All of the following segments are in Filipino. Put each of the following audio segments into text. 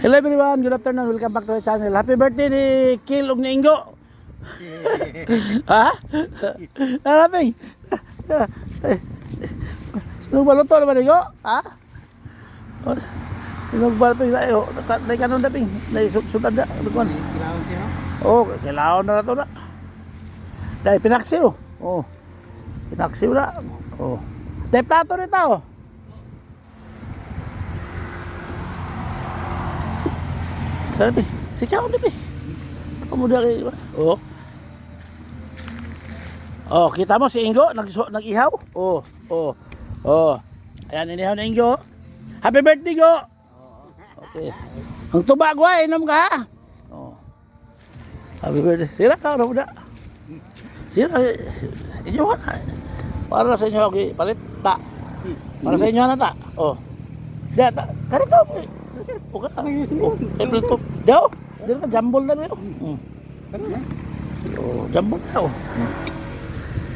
Hello everyone, good afternoon, welcome back to my channel. Happy birthday ni Kil ug ni Ingo. Ha? Naraping. Sinong baluto naman Ingo? Ha? Sinong balping na iyo? Nay kanon na ping. Nay sudad na. Kilawon siya, no? Oh, kailangan na to na. Dai pinaksiw. Oh. Pinaksiw na. Oh. Dai plato nito. Oh. Sabi, sikaw na pi. Ako mo dari. Oh. Oh, kita mo si Ingo nag-ihaw. Oh, oh. Oh. Ayan inihaw na Ingo. Happy birthday Go. Okay. Ang tuba ko ay inom ka ha. Oh. Happy birthday. Sila ka na muda. Sila inyo na. Para sa inyo okay, palit ta. Para sa inyo na ta. Oh. Data. Kari ka mo. Bukan kami oh, table top. Daw. Dito ka jambol na rin. Oh, jambol na oh.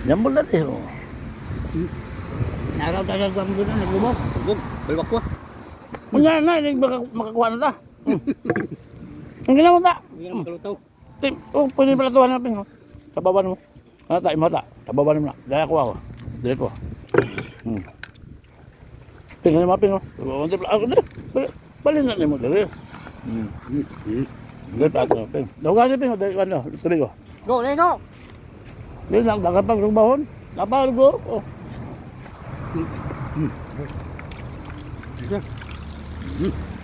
Jambol na rin oh. Naraw tayo ko mo na naglumo. Gug, balwak ko. Munya na ni makakuha na ta. Ang ginawa ta. Hindi na makalutaw. Tim, oh, pwede pala tuhan natin oh. Sa baba mo. Ano ta, imo ta. Sa baba mo na. Daya ko ako. Dire ko. Tingnan mo pin oh. Unti pala ako dire. Balik na ni mo dire. Dire pa ako pin. Daw kasi pin oh, dai ano, tuloy ko. Go, Neno. Dire lang dagat pag rugbahon. Lapar go. Oh.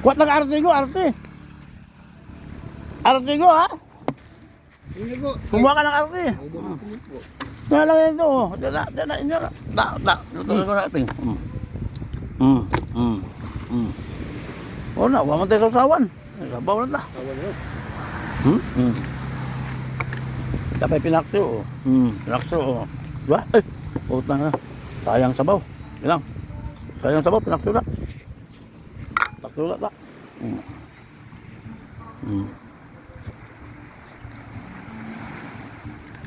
Kuat nag arte go, arte. Arte go ha. Ini go. Kumuha ka ng arte. Kaya lang ito oh. Dala inyo. Tuloy ko na pin. Oh na, wala man tayo sa usawan. Sabaw na ta. Tapay pinakso oh. Pinakso oh. Diba? Eh, utang na. Sayang sabaw. Ilang. Sayang sabaw, pinakso na. Pinakso na ta.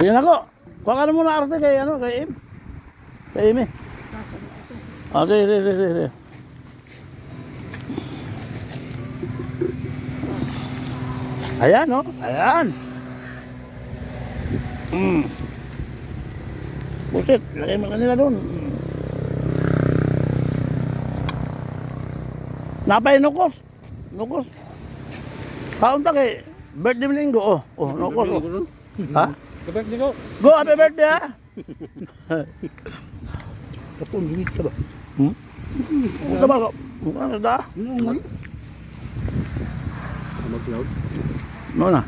Sige ako. Kuha ka na muna arte kay ano, kay Im. Kay Im eh. Okay, sige. Ayan oh, ayan. Buset, lagay mo kanila doon. Napay nukos. Nukos. Kaunta kay birthday mo linggo oh. Oh, nukos oh. Ha? Birthday go. Go, happy birthday ha. Kapon limit ka ba? Ito ba? Ano da? Ano? Mag-cloud. No na.